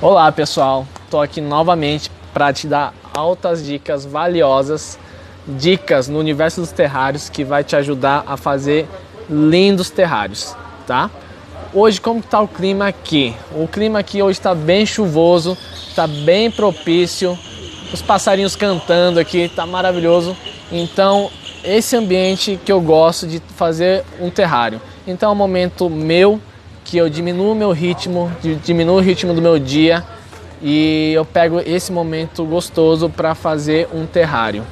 Olá pessoal, estou aqui novamente para te dar altas dicas valiosas, dicas no universo dos terrários que vai te ajudar a fazer lindos terrários, tá? Hoje como está o clima aqui? O clima aqui hoje está bem chuvoso, está bem propício, os passarinhos cantando aqui, está maravilhoso. Então esse ambiente que eu gosto de fazer um terrário. Então é um momento meu que eu diminuo o meu ritmo, diminuo o ritmo do meu dia e eu pego esse momento gostoso para fazer um terrário.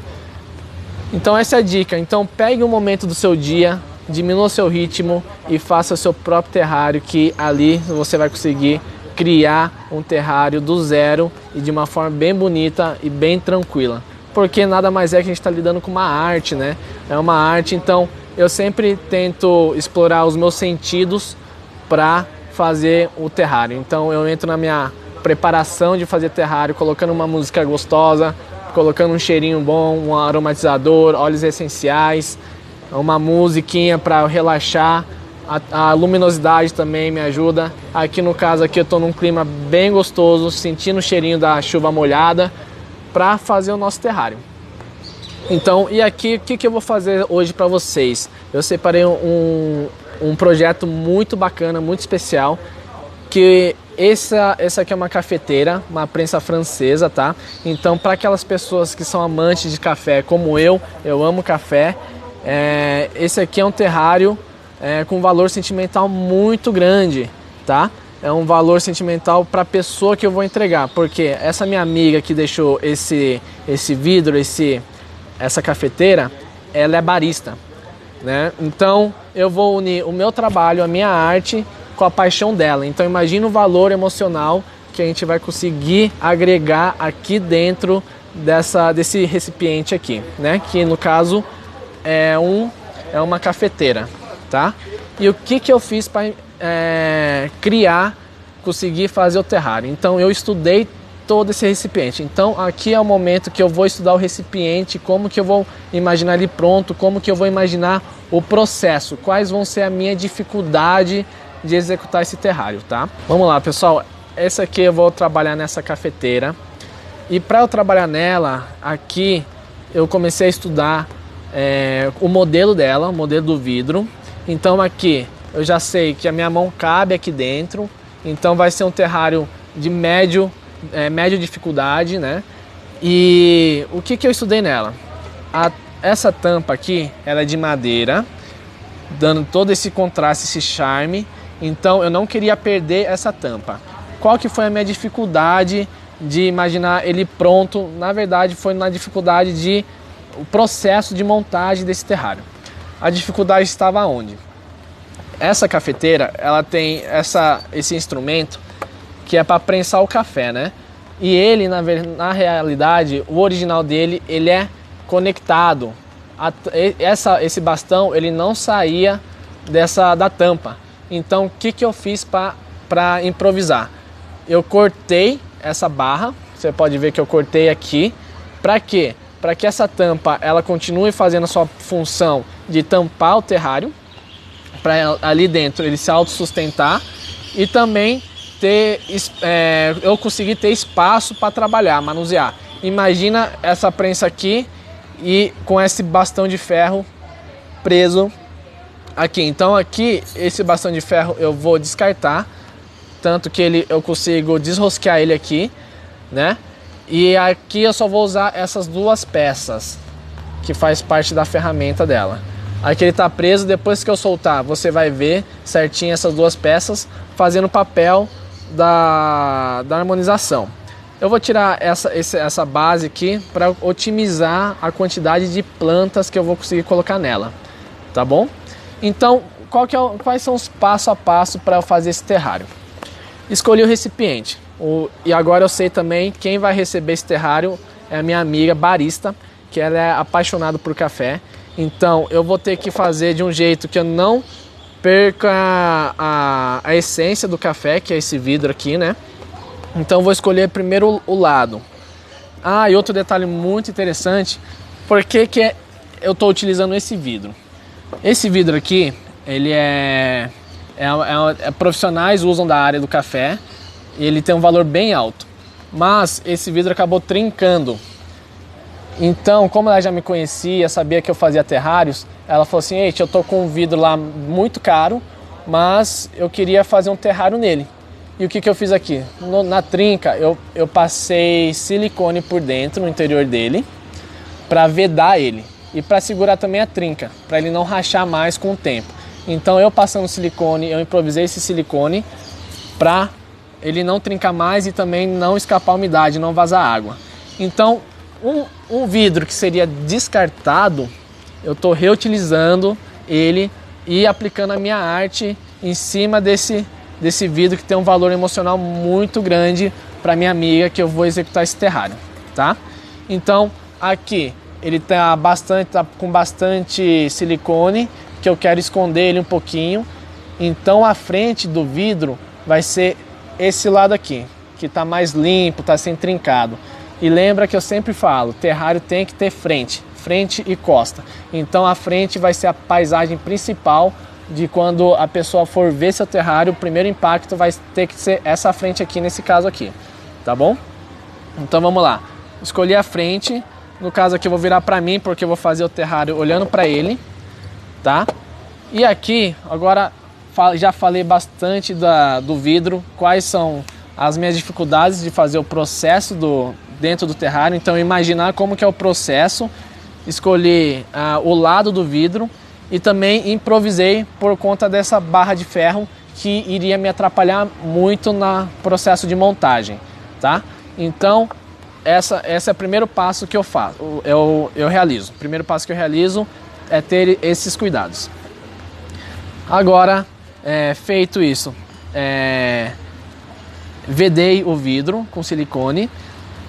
Então essa é a dica. Então pegue um momento do seu dia, diminua o seu ritmo e faça o seu próprio terrário, que ali você vai conseguir criar um terrário do zero e de uma forma bem bonita e bem tranquila. Porque nada mais é que a gente está lidando com uma arte, né? É uma arte, então eu sempre tento explorar os meus sentidos para fazer o terrário. Então eu entro na minha preparação de fazer terrário, colocando uma música gostosa, colocando um cheirinho bom, um aromatizador, óleos essenciais, uma musiquinha para relaxar. A luminosidade também me ajuda. Aqui no caso aqui eu estou num clima bem gostoso, sentindo o cheirinho da chuva molhada para fazer o nosso terrário. Então, e aqui o que eu vou fazer hoje para vocês? Eu separei um projeto muito bacana, muito especial, que essa aqui é uma cafeteira, uma prensa francesa, tá? Então, para aquelas pessoas que são amantes de café, como eu amo café, esse aqui é um terrário com valor sentimental muito grande, tá? É um valor sentimental para a pessoa que eu vou entregar, porque essa minha amiga que deixou esse vidro, essa cafeteira, ela é barista, né? Então eu vou unir o meu trabalho, a minha arte, com a paixão dela. Então imagina o valor emocional que a gente vai conseguir agregar aqui dentro desse recipiente aqui, né? Que no caso é uma cafeteira, tá? E o que eu fiz para conseguir fazer o terrário? Então eu estudei todo esse recipiente. Então aqui é o momento que eu vou estudar o recipiente, como que eu vou imaginar ele pronto, como que eu vou imaginar o processo, quais vão ser a minha dificuldade de executar esse terrário, tá? Vamos lá, pessoal. Essa aqui eu vou trabalhar nessa cafeteira. E para eu trabalhar nela, aqui eu comecei a estudar o modelo dela, o modelo do vidro. Então aqui eu já sei que a minha mão cabe aqui dentro. Então vai ser um terrário de média dificuldade, né? E o que eu estudei nela? Essa tampa aqui, ela é de madeira, dando todo esse contraste, esse charme. Então eu não queria perder essa tampa. Qual que foi a minha dificuldade de imaginar ele pronto? Na verdade foi na dificuldade o processo de montagem desse terrário. A dificuldade estava onde? Essa cafeteira, ela tem esse instrumento que é para prensar o café, né? E ele, na realidade, o original dele, ele é conectado. Esse bastão, ele não saía da tampa. Então, o que eu fiz para improvisar? Eu cortei essa barra, você pode ver que eu cortei aqui. Para quê? Para que essa tampa, ela continue fazendo a sua função de tampar o terrário, para ali dentro ele se autossustentar e também eu consegui ter espaço para trabalhar, manusear. Imagina essa prensa aqui e com esse bastão de ferro preso aqui. Então aqui, esse bastão de ferro eu vou descartar, tanto que eu consigo desrosquear ele aqui, né? E aqui eu só vou usar essas duas peças que faz parte da ferramenta dela. Aqui ele está preso, depois que eu soltar, você vai ver certinho essas duas peças fazendo o papel da harmonização. Eu vou tirar essa base aqui para otimizar a quantidade de plantas que eu vou conseguir colocar nela, tá bom? Então, quais são os passo a passo para eu fazer esse terrário? Escolhi o recipiente. E agora eu sei também quem vai receber esse terrário é a minha amiga barista, que ela é apaixonada por café. Então eu vou ter que fazer de um jeito que eu não perca a essência do café, que é esse vidro aqui, né? Então eu vou escolher primeiro o lado. E outro detalhe muito interessante, por que eu estou utilizando esse vidro? Esse vidro aqui, ele profissionais usam da área do café. ele tem um valor bem alto. Mas esse vidro acabou trincando. Então, como ela já me conhecia, sabia que eu fazia terrários, ela falou assim: "Ei, eu tô com um vidro lá muito caro, mas eu queria fazer um terrário nele." E o que eu fiz aqui? Na trinca, eu passei silicone por dentro, no interior dele, para vedar ele. E para segurar também a trinca, para ele não rachar mais com o tempo. Então eu passando silicone, eu improvisei esse silicone para ele não trincar mais e também não escapar umidade, não vazar água. Então um vidro que seria descartado, eu estou reutilizando ele e aplicando a minha arte em cima desse vidro que tem um valor emocional muito grande para minha amiga que eu vou executar esse terrário, tá? Então aqui ele tá com bastante silicone, que eu quero esconder ele um pouquinho. Então a frente do vidro vai ser esse lado aqui, que está mais limpo, está sem trincado. E lembra que eu sempre falo, terrário tem que ter frente e costa. Então a frente vai ser a paisagem principal de quando a pessoa for ver seu terrário. O primeiro impacto vai ter que ser essa frente aqui, nesse caso aqui, tá bom? Então vamos lá, escolhi a frente. No caso aqui eu vou virar para mim, porque eu vou fazer o terrário olhando para ele, tá? E aqui, agora já falei bastante do vidro, quais são as minhas dificuldades de fazer o processo dentro do terrário. Então imaginar como que é o processo, escolhi o lado do vidro e também improvisei por conta dessa barra de ferro que iria me atrapalhar muito no processo de montagem, tá? Então esse é o primeiro passo que eu faço, eu realizo. O primeiro passo que eu realizo é ter esses cuidados. Agora, feito isso, vedei o vidro com silicone,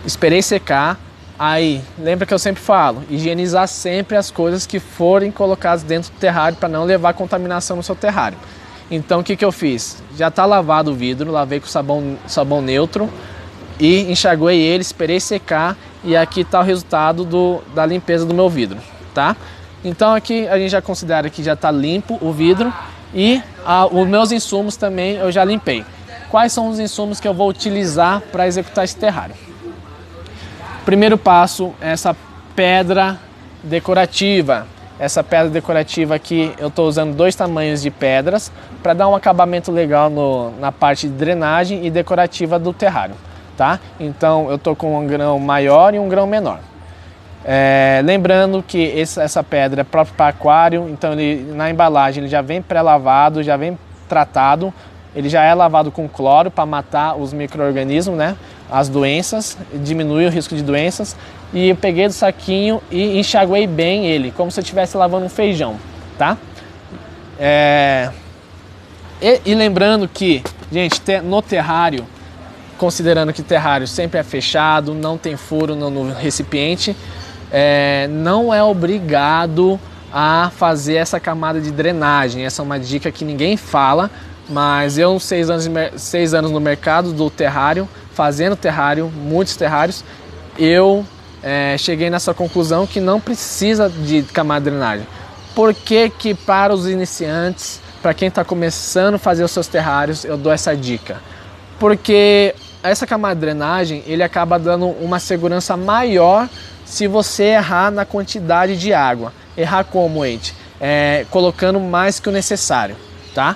esperei secar. Aí, lembra que eu sempre falo, higienizar sempre as coisas que forem colocadas dentro do terrário para não levar contaminação no seu terrário. Então, o que eu fiz? Já está lavado o vidro, lavei com sabão neutro e enxaguei ele, esperei secar, e aqui está o resultado da limpeza do meu vidro, tá? Então aqui a gente já considera que já está limpo o vidro e os meus insumos também eu já limpei. Quais são os insumos que eu vou utilizar para executar esse terrário? Primeiro passo, essa pedra decorativa. Essa pedra decorativa aqui, eu estou usando 2 tamanhos de pedras para dar um acabamento legal na parte de drenagem e decorativa do terrário, tá? Então eu estou com um grão maior e um grão menor. Lembrando que essa pedra é própria para aquário, então na embalagem ele já vem pré-lavado, já vem tratado, ele já é lavado com cloro para matar os micro-organismos, né? As doenças, diminui o risco de doenças. E eu peguei do saquinho e enxaguei bem ele, como se eu estivesse lavando um feijão, tá? E lembrando que, gente, no terrário, considerando que terrário sempre é fechado, não tem furo no recipiente, não é obrigado a fazer essa camada de drenagem. Essa é uma dica que ninguém fala, mas eu 6 anos no mercado do terrário, fazendo terrário, muitos terrários, eu cheguei nessa conclusão que não precisa de camada de drenagem. Por que que para os iniciantes, para quem está começando a fazer os seus terrários, eu dou essa dica? Porque essa camada de drenagem, ele acaba dando uma segurança maior se você errar na quantidade de água. Errar como, gente? Colocando mais que o necessário, tá?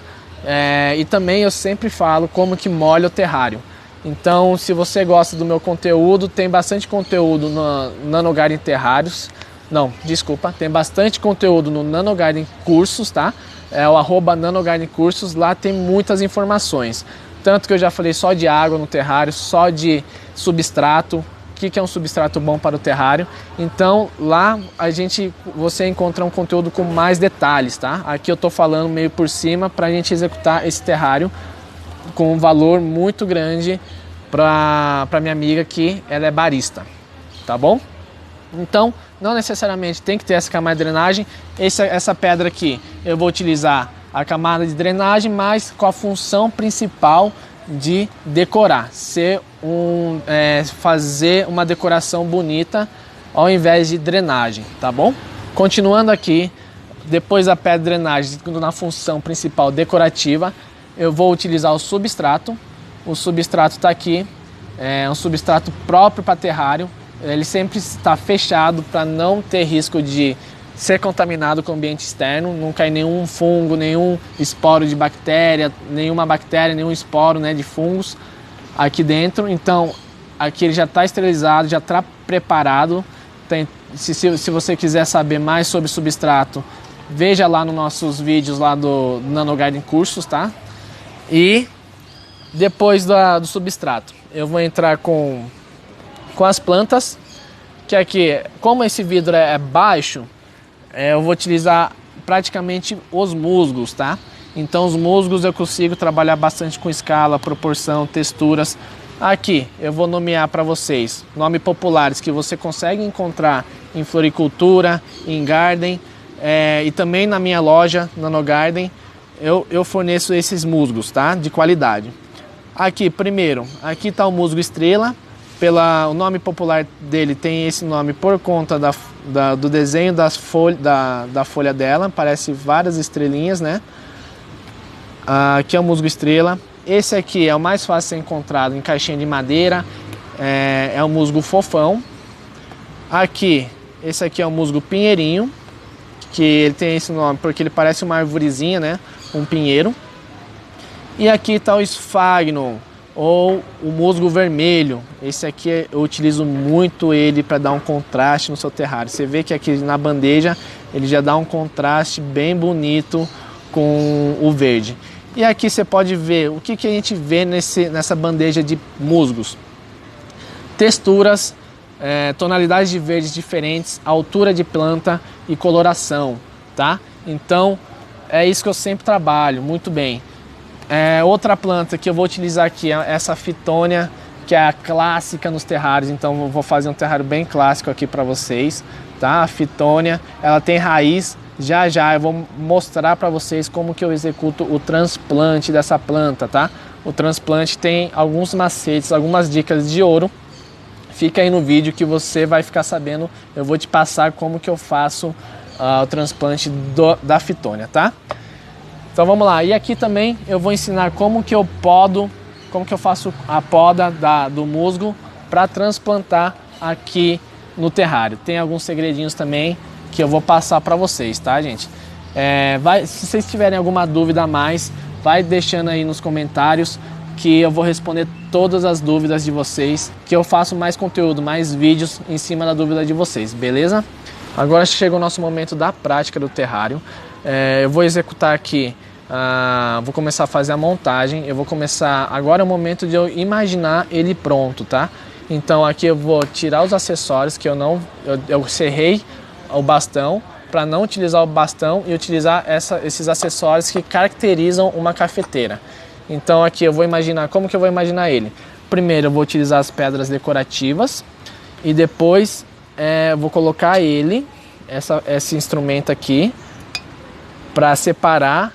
E também eu sempre falo como que molha o terrário. Então, se você gosta do meu conteúdo, tem bastante conteúdo no Nanogarden Terrários. Não, desculpa, tem bastante conteúdo no Nanogarden Cursos, tá? É o @Nanogarden Cursos, lá tem muitas informações. Tanto que eu já falei só de água no terrário, só de substrato, o que é um substrato bom para o terrário. Então lá você encontra um conteúdo com mais detalhes, tá? Aqui eu tô falando meio por cima para a gente executar esse terrário com um valor muito grande para minha amiga que ela é barista, tá bom? Então não necessariamente tem que ter essa camada de drenagem. Essa pedra aqui eu vou utilizar a camada de drenagem, mas com a função principal de decorar, fazer uma decoração bonita ao invés de drenagem, tá bom? Continuando aqui, depois da pedra de drenagem na função principal decorativa, eu vou utilizar o substrato. o substrato está aqui, é um substrato próprio para terrário, ele sempre está fechado para não ter risco de ser contaminado com o ambiente externo, não cair nenhum fungo, nenhum esporo de bactéria, nenhum esporo, né, de fungos aqui dentro. Então aqui ele já está esterilizado, já está preparado. Se você quiser saber mais sobre substrato, veja lá nos nossos vídeos lá do Nanogarden Cursos, tá? E depois do substrato, eu vou entrar com as plantas, que aqui, como esse vidro é baixo, eu vou utilizar praticamente os musgos, tá? Então os musgos eu consigo trabalhar bastante com escala, proporção, texturas. Aqui eu vou nomear para vocês nomes populares que você consegue encontrar em floricultura, em garden, e também na minha loja Nanogarden eu forneço esses musgos, tá? De qualidade. Aqui primeiro, aqui está o musgo estrela. O nome popular dele tem esse nome por conta do desenho da folha dela, parece várias estrelinhas, né? Aqui é o musgo estrela. Esse aqui é o mais fácil de ser encontrado em caixinha de madeira, é o musgo fofão. Aqui, esse aqui é o musgo pinheirinho, que ele tem esse nome porque ele parece uma arvorezinha, né? Um pinheiro. E aqui está o esfagno, ou o musgo vermelho. Esse aqui eu utilizo muito ele para dar um contraste no seu terrário. Você vê que aqui na bandeja ele já dá um contraste bem bonito com o verde. E aqui você pode ver o que a gente vê nessa bandeja de musgos. Texturas, tonalidades de verdes diferentes, altura de planta e coloração, tá? Então é isso que eu sempre trabalho muito bem. Outra planta que eu vou utilizar aqui é essa Phytonia, que é a clássica nos terrários. Então eu vou fazer um terrário bem clássico aqui para vocês, tá? A Phytonia, ela tem raiz. Já eu vou mostrar para vocês como que eu executo o transplante dessa planta, tá? O transplante tem alguns macetes, algumas dicas de ouro. Fica aí no vídeo que você vai ficar sabendo. Eu vou te passar como que eu faço o transplante da Phytonia, tá? Então vamos lá. E aqui também eu vou ensinar como que eu faço a poda do musgo para transplantar aqui no terrário. Tem alguns segredinhos também que eu vou passar para vocês, tá, gente? Se vocês tiverem alguma dúvida a mais, vai deixando aí nos comentários que eu vou responder todas as dúvidas de vocês, que eu faço mais conteúdo, mais vídeos em cima da dúvida de vocês, beleza? Agora chega o nosso momento da prática do terrário. Eu vou executar aqui, vou começar a fazer a montagem. Agora é o momento de eu imaginar ele pronto, tá? Então aqui eu vou tirar os acessórios que eu serrei o bastão, para não utilizar o bastão e utilizar esses acessórios que caracterizam uma cafeteira. Então aqui eu vou imaginar, como que eu vou imaginar ele? Primeiro eu vou utilizar as pedras decorativas e depois vou colocar esse instrumento aqui para separar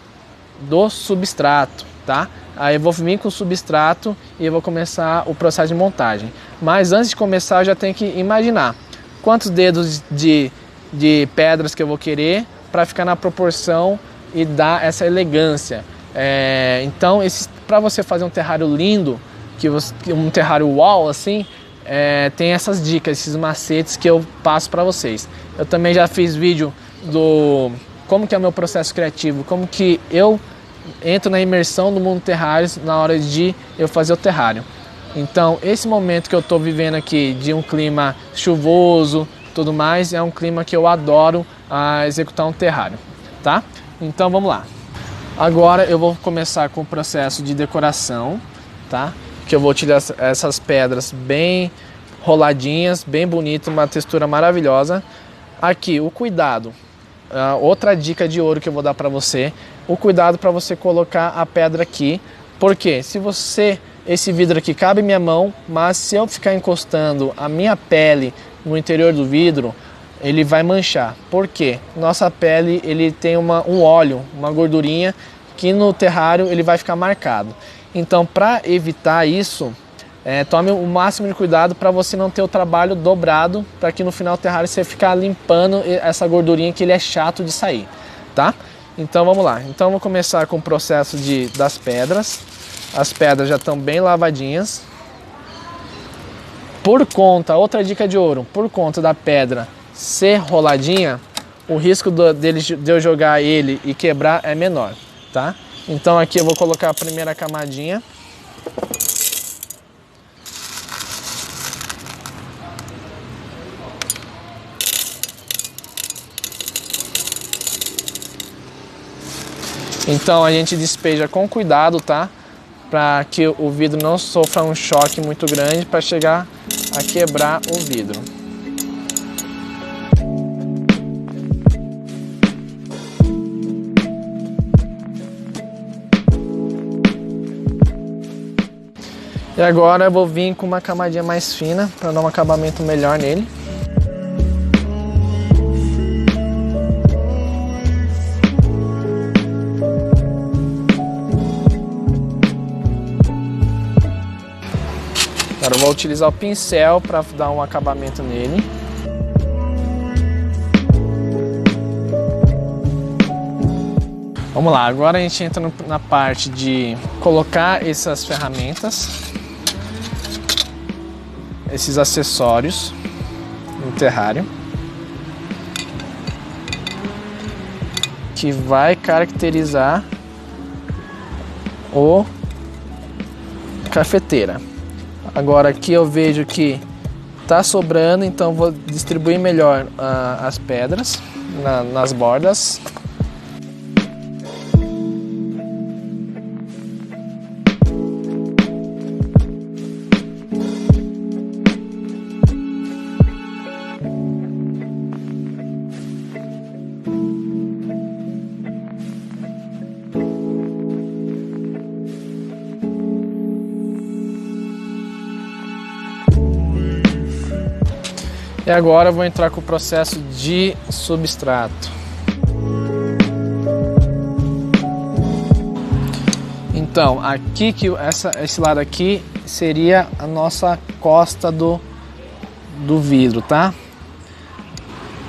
do substrato, tá? Aí eu vou vir com o substrato e eu vou começar o processo de montagem. Mas antes de começar eu já tenho que imaginar quantos dedos de pedras que eu vou querer para ficar na proporção e dar essa elegância. Então para você fazer um terrário lindo, um terrário wall assim, tem essas dicas, esses macetes que eu passo para vocês. Eu também já fiz vídeo do como que é o meu processo criativo, como que eu entro na imersão do mundo terrários na hora de eu fazer o terrário. Então esse momento que eu estou vivendo aqui de um clima chuvoso, tudo mais, é um clima que eu adoro executar um terrário, tá? Então vamos lá. Agora eu vou começar com o processo de decoração, tá? Que eu vou utilizar essas pedras bem roladinhas, bem bonito, uma textura maravilhosa. Aqui o cuidado, outra dica de ouro que eu vou dar para você, o cuidado para você colocar a pedra aqui, porque esse vidro aqui cabe minha mão, mas se eu ficar encostando a minha pele no interior do vidro, ele vai manchar. Por quê? Nossa pele ele tem um óleo, uma gordurinha que no terrário ele vai ficar marcado. Então para evitar isso, tome o máximo de cuidado para você não ter o trabalho dobrado, para que no final do terrário você ficar limpando essa gordurinha que ele é chato de sair, tá? Então vamos lá. Então vou começar com o processo das pedras. as pedras já estão bem lavadinhas. Por conta, outra dica de ouro, por conta da pedra ser roladinha, o risco de eu jogar ele e quebrar é menor, tá? Então aqui eu vou colocar a primeira camadinha. Então a gente despeja com cuidado, tá? Para que o vidro não sofra um choque muito grande para chegar a quebrar o vidro. E agora eu vou vir com uma camadinha mais fina para dar um acabamento melhor nele. Agora eu vou utilizar o pincel para dar um acabamento nele. Vamos lá, agora a gente entra na parte de colocar essas ferramentas, esses acessórios no terrário, que vai caracterizar o cafeteira. Agora aqui eu vejo que tá sobrando, então vou distribuir melhor as pedras nas bordas. E agora eu vou entrar com o processo de substrato. Então, aqui esse lado aqui seria a nossa costa do vidro, tá?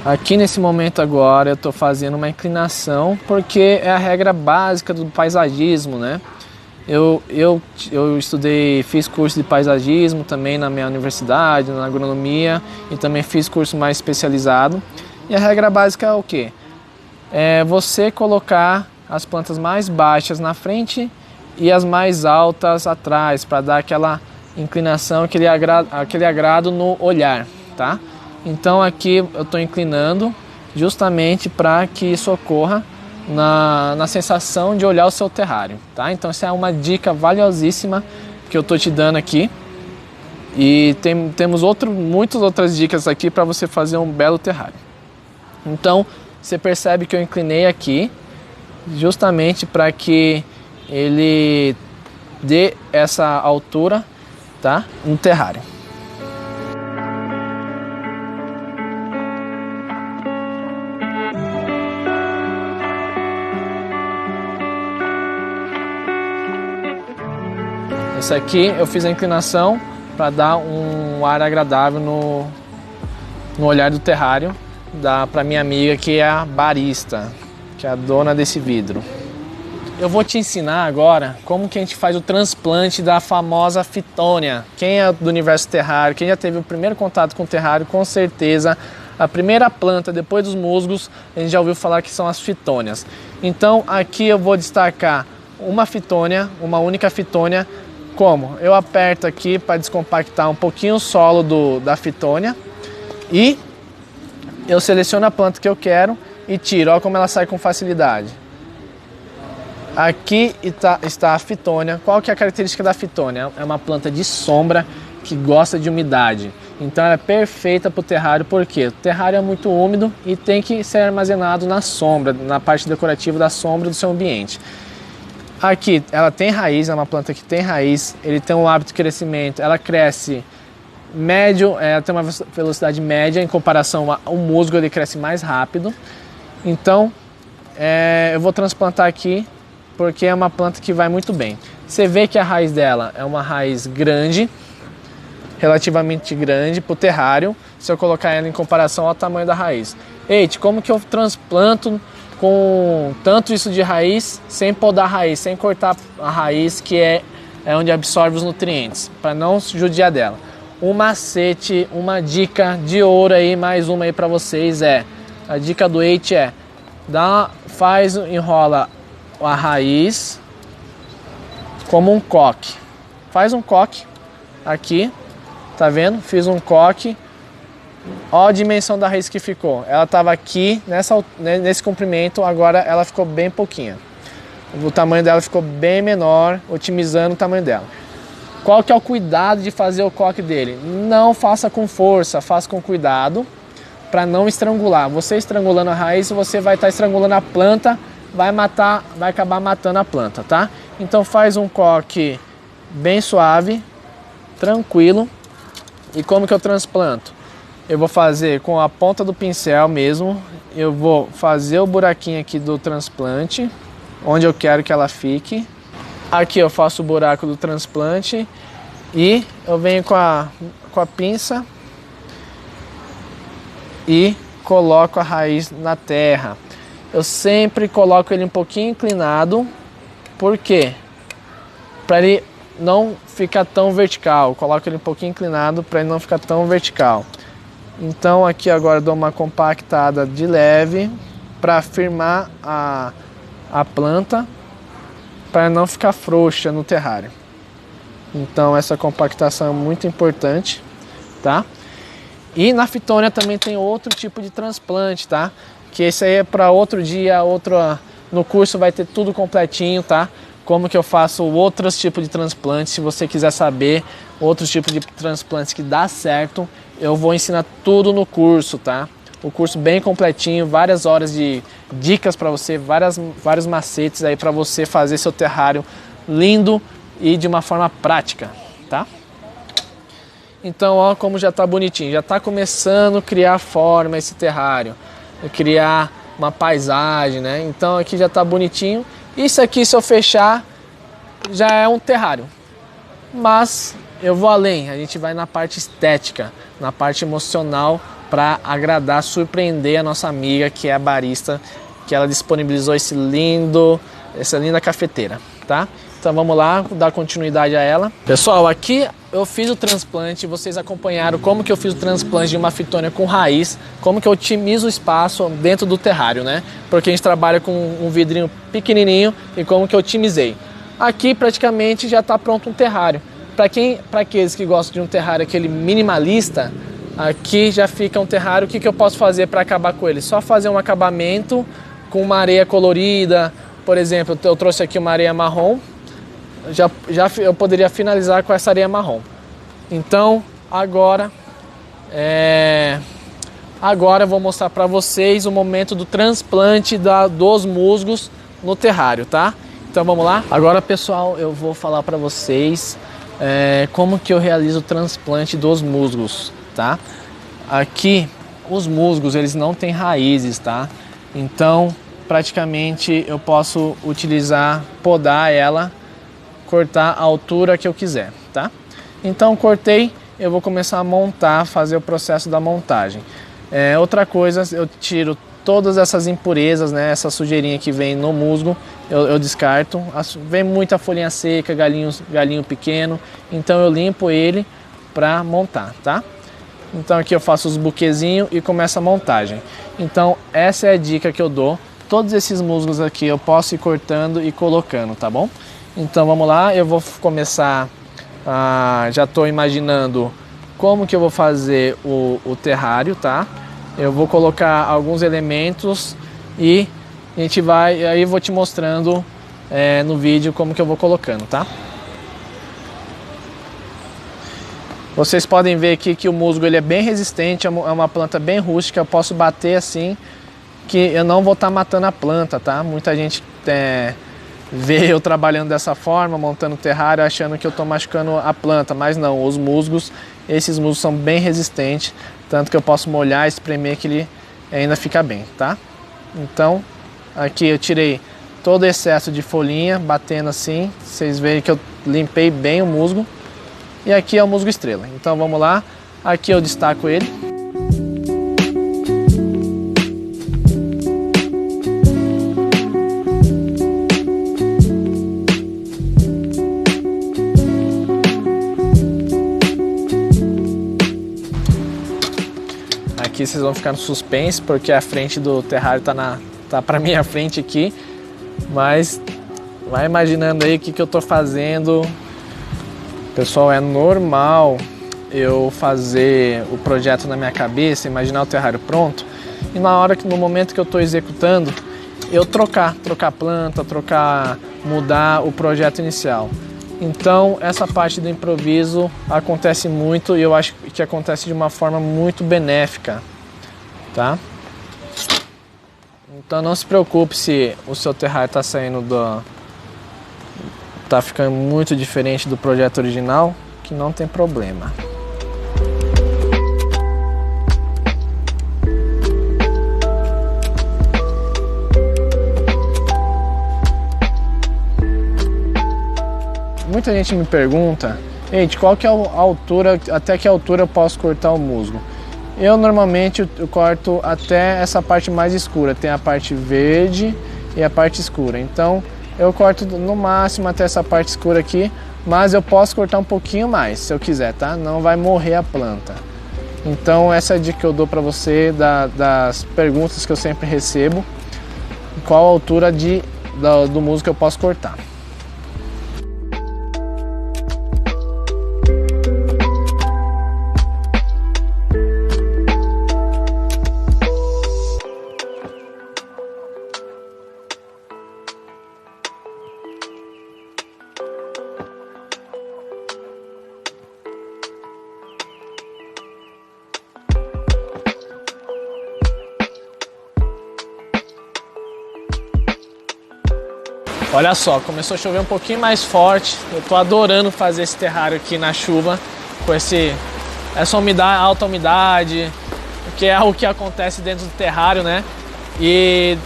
Aqui nesse momento agora eu estou fazendo uma inclinação porque é a regra básica do paisagismo, né? Eu estudei, fiz curso de paisagismo também na minha universidade, na agronomia, e também fiz curso mais especializado. E a regra básica é o quê? É você colocar as plantas mais baixas na frente e as mais altas atrás, para dar aquela inclinação, aquele agrado no olhar, tá? Então aqui eu estou inclinando justamente para que isso ocorra na sensação de olhar o seu terrário, tá? Então essa é uma dica valiosíssima que eu tô te dando aqui, e temos muitas outras dicas aqui para você fazer um belo terrário. Então você percebe que eu inclinei aqui justamente para que ele dê essa altura, tá? No terrário. Esse aqui eu fiz a inclinação para dar um ar agradável no olhar do terrário, para minha amiga que é a barista, que é a dona desse vidro. Eu vou te ensinar agora como que a gente faz o transplante da famosa fitônia. Quem é do universo terrário, quem já teve o primeiro contato com o terrário, com certeza a primeira planta depois dos musgos, a gente já ouviu falar que são as fitônias. Então aqui eu vou destacar uma fitônia, uma única fitônia. Como? Eu aperto aqui para descompactar um pouquinho o solo da fitônia e eu seleciono a planta que eu quero e tiro. Olha como ela sai com facilidade. Aqui está a fitônia. Qual que é a característica da fitônia? É uma planta de sombra que gosta de umidade. Então ela é perfeita para o terrário, porque o terrário é muito úmido e tem que ser armazenado na sombra, na parte decorativa da sombra do seu ambiente. Aqui ela tem raiz, é uma planta que tem raiz, ele tem um hábito de crescimento, ela cresce médio, ela tem uma velocidade média em comparação ao musgo, ele cresce mais rápido. Então eu vou transplantar aqui porque é uma planta que vai muito bem. Você vê que a raiz dela é uma raiz grande, relativamente grande para o terrário, se eu colocar ela em comparação ao tamanho da raiz. Eite, como que eu transplanto com tanto isso de raiz, sem podar a raiz, sem cortar a raiz, que é é onde absorve os nutrientes, para não judiar dela. Um macete, uma dica de ouro aí, mais uma aí para vocês a dica do Eite enrola a raiz como um coque. Faz um coque aqui, tá vendo? Fiz um coque. Ó a dimensão da raiz que ficou. Ela estava aqui nesse comprimento, agora ela ficou bem pouquinha. O tamanho dela ficou bem menor, otimizando o tamanho dela. Qual que é o cuidado de fazer o coque dele? Não faça com força, faça com cuidado para não estrangular. Você estrangulando a raiz, você vai estar estrangulando a planta, vai acabar matando a planta, tá? Então faz um coque bem suave, tranquilo. E como que eu transplanto? Eu vou fazer com a ponta do pincel mesmo, eu vou fazer o buraquinho aqui do transplante, onde eu quero que ela fique. Aqui eu faço o buraco do transplante e eu venho com a pinça e coloco a raiz na terra. Eu sempre coloco ele um pouquinho inclinado, por quê? Para ele não ficar tão vertical. Coloco ele um pouquinho inclinado para ele não ficar tão vertical. Então aqui agora eu dou uma compactada de leve para firmar a planta, para não ficar frouxa no terrário. Então essa compactação é muito importante, tá? E na fitônia também tem outro tipo de transplante, tá? Que esse aí é para outro dia, no curso vai ter tudo completinho, tá? Como que eu faço outros tipos de transplantes. Se você quiser saber outros tipos de transplantes que dá certo, eu vou ensinar tudo no curso, tá? O curso bem completinho, várias horas de dicas para você, vários macetes aí para você fazer seu terrário lindo e de uma forma prática, tá? Então, ó, como já tá bonitinho, já tá começando a criar forma esse terrário, criar uma paisagem, né? Então aqui já tá bonitinho. Isso aqui, se eu fechar, já é um terrário. Mas eu vou além, a gente vai na parte estética, na parte emocional, para agradar, surpreender a nossa amiga, que é a barista, que ela disponibilizou essa linda cafeteira, tá? Então vamos lá, dar continuidade a ela. Pessoal, aqui eu fiz o transplante, vocês acompanharam como que eu fiz o transplante de uma fitônia com raiz, como que eu otimizo o espaço dentro do terrário, né? Porque a gente trabalha com um vidrinho pequenininho e como que eu otimizei. Aqui praticamente já está pronto um terrário. Para aqueles que gostam de um terrário aquele minimalista, aqui já fica um terrário. O que eu posso fazer para acabar com ele? Só fazer um acabamento com uma areia colorida. Por exemplo, eu trouxe aqui uma areia marrom. Eu poderia finalizar com essa areia marrom. Então, agora eu vou mostrar para vocês o momento do transplante dos musgos no terrário, tá? Então vamos lá? Agora, pessoal, eu vou falar para vocês como que eu realizo o transplante dos musgos, tá? Aqui, os musgos, eles não têm raízes, tá? Então, praticamente, eu posso podar ela, cortar a altura que eu quiser, tá? Então, cortei, eu vou começar a montar, fazer o processo da montagem. Outra coisa, eu tiro todas essas impurezas, né? Essa sujeirinha que vem no musgo, eu descarto. Vem muita folhinha seca, galinho pequeno, então eu limpo ele para montar, tá? Então aqui eu faço os buquezinhos e começo a montagem. Então essa é a dica que eu dou. Todos esses musgos aqui eu posso ir cortando e colocando, tá bom? Então vamos lá, eu vou começar, já estou imaginando como que eu vou fazer o terrário, tá? Eu vou colocar alguns elementos e aí eu vou te mostrando no vídeo como que eu vou colocando, tá? Vocês podem ver aqui que o musgo ele é bem resistente, é uma planta bem rústica, eu posso bater assim que eu não vou estar matando a planta, tá? Muita gente vê eu trabalhando dessa forma, montando terrário, achando que eu estou machucando a planta, mas não, esses musgos são bem resistentes, tanto que eu posso molhar, espremer que ele ainda fica bem, tá? Então, aqui eu tirei todo o excesso de folhinha, batendo assim, vocês veem que eu limpei bem o musgo, e aqui é o musgo estrela. Então vamos lá, aqui eu destaco ele. aqui vocês vão ficar no suspense, porque a frente do terrário tá pra minha frente aqui. Mas vai imaginando aí o que eu tô fazendo. Pessoal, é normal eu fazer o projeto na minha cabeça, imaginar o terrário pronto, e no momento que eu estou executando, eu trocar planta, mudar o projeto inicial. Então essa parte do improviso acontece muito e eu acho que acontece de uma forma muito benéfica, tá? Então não se preocupe se o seu terrário está tá ficando muito diferente do projeto original, que não tem problema. Muita gente me pergunta, qual que é a altura, até que altura eu posso cortar o musgo? Eu normalmente eu corto até essa parte mais escura, tem a parte verde e a parte escura. Então eu corto no máximo até essa parte escura aqui, mas eu posso cortar um pouquinho mais se eu quiser, tá? Não vai morrer a planta. Então essa é a dica que eu dou para você das perguntas que eu sempre recebo, qual a altura do musgo que eu posso cortar. Olha só, começou a chover um pouquinho mais forte. Eu tô adorando fazer esse terrário aqui na chuva, com essa umidade, alta umidade, que é o que acontece dentro do terrário, né? E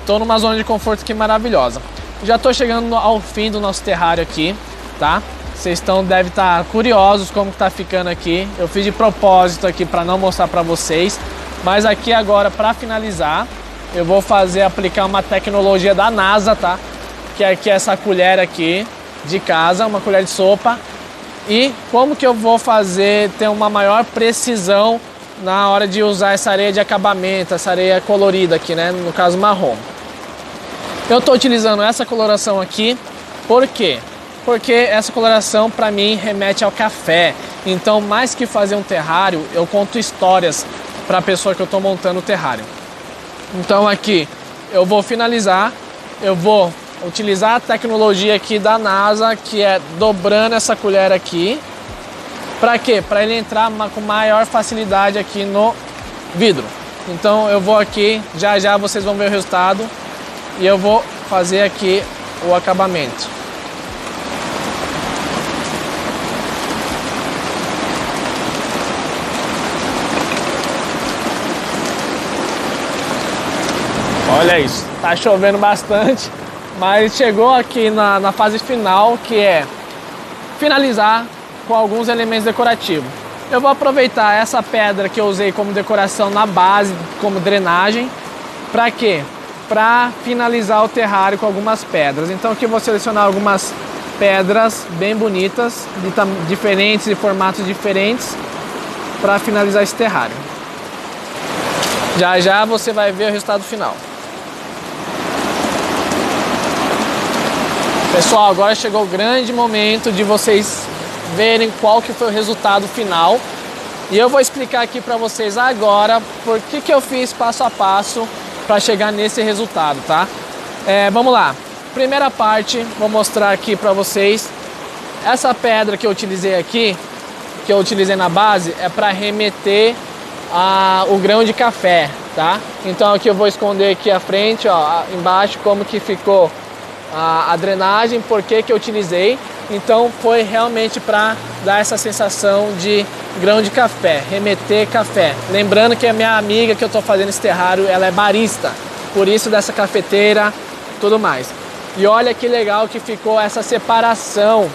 tô numa zona de conforto aqui maravilhosa. Já tô chegando ao fim do nosso terrário aqui, tá? Vocês devem estar curiosos como que tá ficando aqui. Eu fiz de propósito aqui para não mostrar para vocês, mas aqui agora, para finalizar, eu vou aplicar uma tecnologia da NASA, tá? Que é aqui essa colher aqui de casa, uma colher de sopa. E como que eu vou ter uma maior precisão na hora de usar essa areia de acabamento, essa areia colorida aqui, né? No caso marrom. Eu estou utilizando essa coloração aqui, por quê? Porque essa coloração para mim remete ao café. Então, mais que fazer um terrário, eu conto histórias para a pessoa que eu estou montando o terrário. Então aqui eu vou finalizar, eu vou utilizar a tecnologia aqui da NASA, que é dobrando essa colher aqui. Para quê? Para ele entrar com maior facilidade aqui no vidro. Então eu vou aqui, já vocês vão ver o resultado, e eu vou fazer aqui o acabamento. Olha isso, tá chovendo bastante. Mas chegou aqui na fase final, que é finalizar com alguns elementos decorativos. Eu vou aproveitar essa pedra que eu usei como decoração na base, como drenagem. Para quê? Para finalizar o terrário com algumas pedras. Então aqui eu vou selecionar algumas pedras bem bonitas, diferentes, de formatos diferentes, para finalizar esse terrário. Já você vai ver o resultado final. Pessoal, agora chegou o grande momento de vocês verem qual que foi o resultado final. E eu vou explicar aqui para vocês agora por que eu fiz passo a passo para chegar nesse resultado, tá? Vamos lá. Primeira parte, vou mostrar aqui para vocês. Essa pedra que eu utilizei aqui, que eu utilizei na base, é para remeter o grão de café, tá? Então aqui eu vou esconder aqui à frente, ó, embaixo, como que ficou a drenagem, por que eu utilizei. Então foi realmente para dar essa sensação de grão de café, remeter café. Lembrando que a minha amiga que eu estou fazendo esse terrário, ela é barista, por isso dessa cafeteira, tudo mais. E olha que legal que ficou essa separação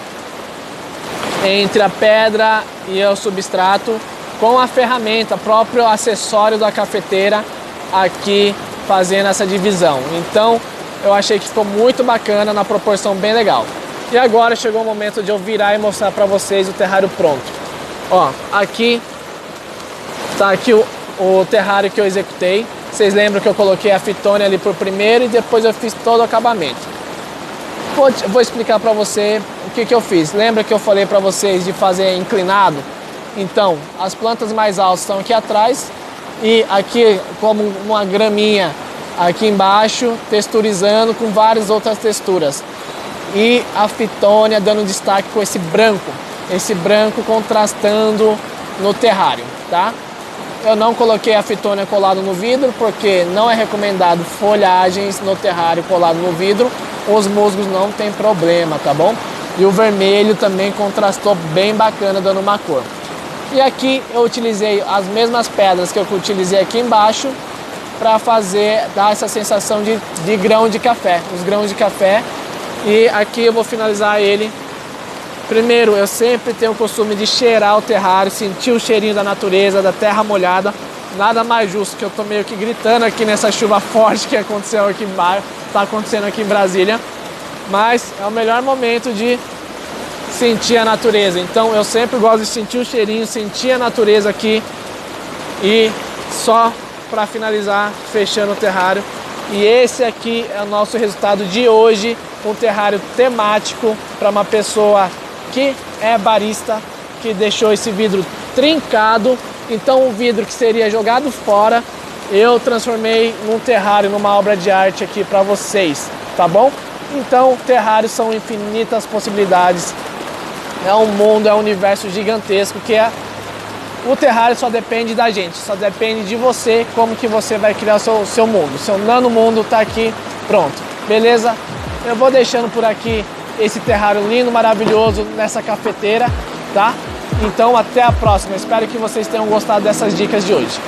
entre a pedra e o substrato com a ferramenta, próprio acessório da cafeteira aqui fazendo essa divisão. Então eu achei que ficou muito bacana, na proporção bem legal. E agora chegou o momento de eu virar e mostrar para vocês o terrário pronto. Ó, aqui tá aqui o terrário que eu executei. Vocês lembram que eu coloquei a fitônia ali por primeiro e depois eu fiz todo o acabamento. Vou explicar para você o que eu fiz. Lembra que eu falei para vocês de fazer inclinado? Então, as plantas mais altas estão aqui atrás e aqui como uma graminha aqui embaixo, texturizando com várias outras texturas. E a fitônia dando destaque com esse branco contrastando no terrário, tá? Eu não coloquei a fitônia colado no vidro porque não é recomendado folhagens no terrário colado no vidro. Os musgos não tem problema, tá bom? E o vermelho também contrastou bem bacana, dando uma cor. E aqui eu utilizei as mesmas pedras que eu utilizei aqui embaixo para dar essa sensação de grão de café, os grãos de café. E aqui eu vou finalizar ele. Primeiro, eu sempre tenho o costume de cheirar o terrário, sentir o cheirinho da natureza, da terra molhada. Nada mais justo, que eu tô meio que gritando aqui nessa chuva forte que aconteceu aqui embaixo, tá acontecendo aqui em Brasília. Mas é o melhor momento de sentir a natureza. Então eu sempre gosto de sentir o cheirinho, sentir a natureza aqui. E só para finalizar, fechando o terrário. E esse aqui é o nosso resultado de hoje, um terrário temático para uma pessoa que é barista, que deixou esse vidro trincado. Então o vidro que seria jogado fora, eu transformei num terrário, numa obra de arte aqui para vocês, tá bom? Então terrários são infinitas possibilidades, é um mundo, é um universo gigantesco que é... O terrário só depende da gente, só depende de você, como que você vai criar o seu mundo. O seu nanomundo tá aqui pronto, beleza? Eu vou deixando por aqui esse terrário lindo, maravilhoso nessa cafeteira, tá? Então até a próxima, espero que vocês tenham gostado dessas dicas de hoje.